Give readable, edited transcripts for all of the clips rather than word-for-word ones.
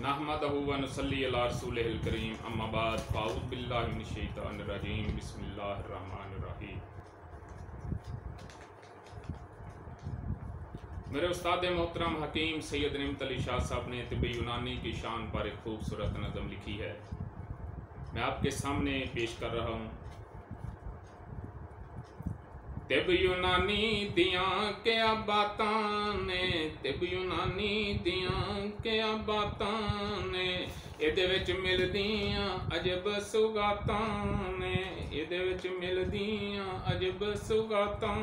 नहमदहु व नसल्ली अला रसूलिहिल करीम अम्मा बाद फ़ाऊज़ु बिल्लाहि मिनश शैतानिर रजीम बिस्मिल्लाहिर रहमानिर रहीम। मेरे उस्ताद मोहतरम हकीम सैयद निमत अली शाह साहब ने तिब्ब यूनानी की शान पर एक खूबसूरत नज़म लिखी है, मैं आपके सामने पेश कर रहा हूँ। तिब्ब यूनानी दियां क्या बातां ने, तिब्ब यूनानी दियां क्या बातां ने, इहदे विच मिलदियां अजब सुगातां ने, इहदे विच मिलदियां अजब सुगातां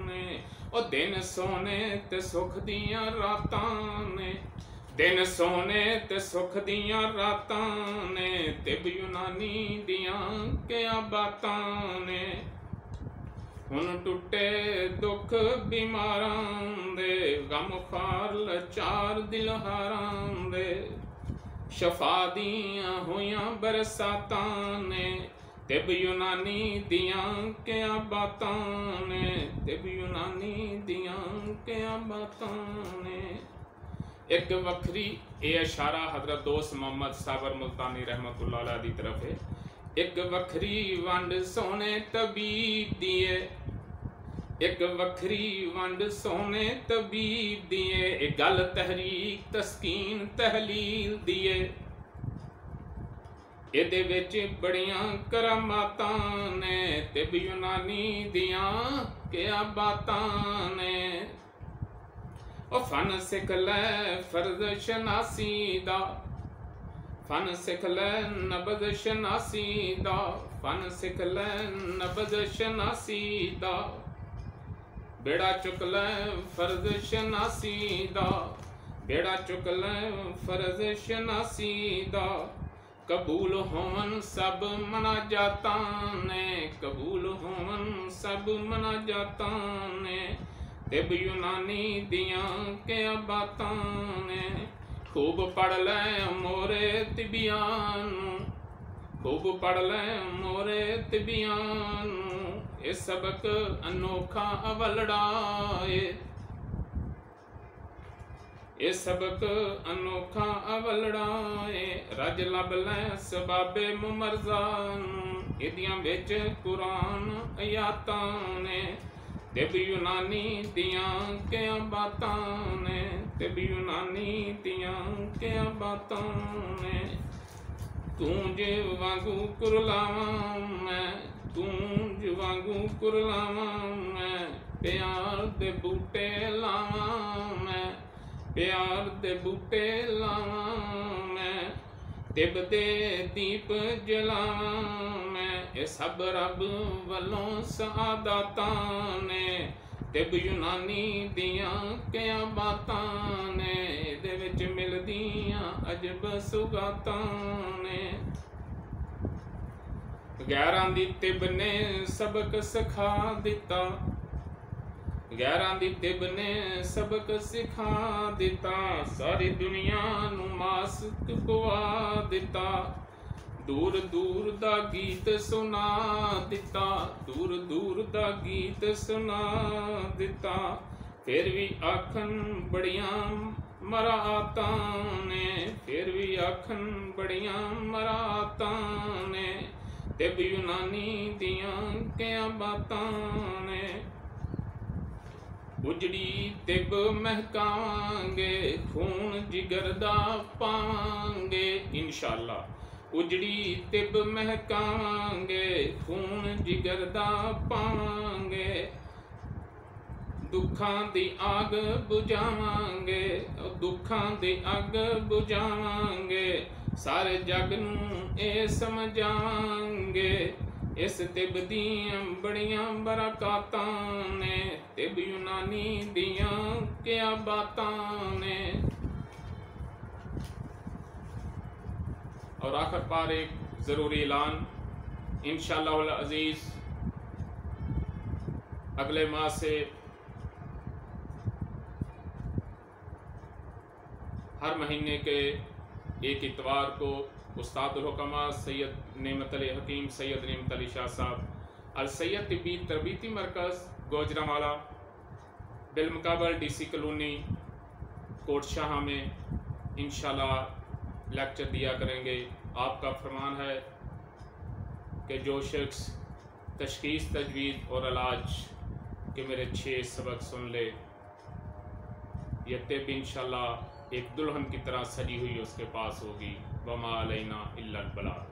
ने। ओ दिन सोने ते सुख दियां रातां ने, दिन सोने ते सुख दियां रातां ने, तिब्ब यूनानी दियां क्या बातां ने। हुन टुटे दुख बीमारां दे, गम खार लाचार दिलहारां दे, शफा दियां होइयां बरसातां ने, तिब्ब यूनानी दियां क्या बातां ने, तिब्ब यूनानी दियां क्या बातां ने। एक वखरी ये इशारा हजरत दोस्त मोहम्मद साबर मुल्तानी रहमतुल्लाह अलैह दी तरफ है। एक वखरी वंड सोने तबीब दिए, एक वखरी वंड सोने तबीब दिए, एक गल तहरीक तस्कीन तहलील दिए, इहदे विच बड़ियां करामातां ने, तिब्ब यूनानी दियां क्या बातां ने। ओ फन सिख लै फर्ज शनासी दा, फन सिख लै नबज शनासी दा, फन सिख लै नबज शनासी दा, बेड़ा चुक लै फर्ज शनासी दा, बेड़ा चुक लै फर्ज शनासी दा। कबूल होवन सब मनाजातां ने, कबूल होवन सब मनाजातां ने, तिब्ब यूनानी दियां क्या बातां ने। खूब पढ़ लै मोरे तिबियानू, खूब पढ़ लै मोरे तिबियानू, ये सबक अनोखा अवलड़ा ए, ये सबक अनोखा अवलड़ा ए। रज लब लै सबाबे मुमरज़ानू, इहदियां विच कुरान आयातां ने, तिब्ब यूनानी दियां क्या बातां ने, तिब्ब यूनानी दियां क्या बातां ने। गूंज वांगू कुरलावां मैं, गूंज वांगू कुरलावां मैं, प्यार दे बूटे लावां मैं, प्यार दे बूटे लावां मैं, तिब्ब दे दीप जलावां मैं, ये सब रब वलों सआदातां ने, तिब्ब यूनानी दियां क्या बातां ने, इहदे विच मिलदियां अजब सुगातां ने। गैरां दी तिब्ब ने सबक सिखा दिता, गैरां दी तिब्ब ने सबक सिखा दिता, सारी दुनिया नू मास्क पवा दिता, दूर दूर दा गीत सुना दिता, दूर दूर दा गीत सुना दिता। फिर भी आखन बड़ियां मरातां ने, फिर भी आखन बड़ियां मरातां ने, तिब्ब यूनानी दियां क्या बातां ने। उजड़ी तिब्ब महकावांगे, खून जिगर दा पावांगे इंशाअल्लाह। उजड़ी तिब्ब महकावांगे, खून जिगर दा पावांगे, दुखां दी आग बुझावांगे, दुखां दी अग बुझावांगे, सारे जग नूं ए समझावांगे, इस तिब्ब दियां बड़ियां बरकातां ने, तिब्ब यूनानी दियां क्या बातां ने। और आखिर पर एक ज़रूरी ऐलान, इंशाअल्लाह अज़ीज़ अगले माह से हर महीने के एक इतवार को उस्तादुल हुकमा सैयद नेमत अली हकीम सैयद नेमत अली शाह साहब अल सैयद तिब्बी तरबीती मरकज़ गोजरावाला बिलमुकाबल DC कॉलोनी कोटशाह में इंशाअल्लाह लेक्चर दिया करेंगे। आपका फरमान है कि जो शख्स तशखीस, तजवीज़ और इलाज के मेरे 6 सबक सुन ले, यह तिब इंशाल्लाह एक दुल्हन की तरह सजी हुई उसके पास होगी। वमा अलैना इल्लल बलाग।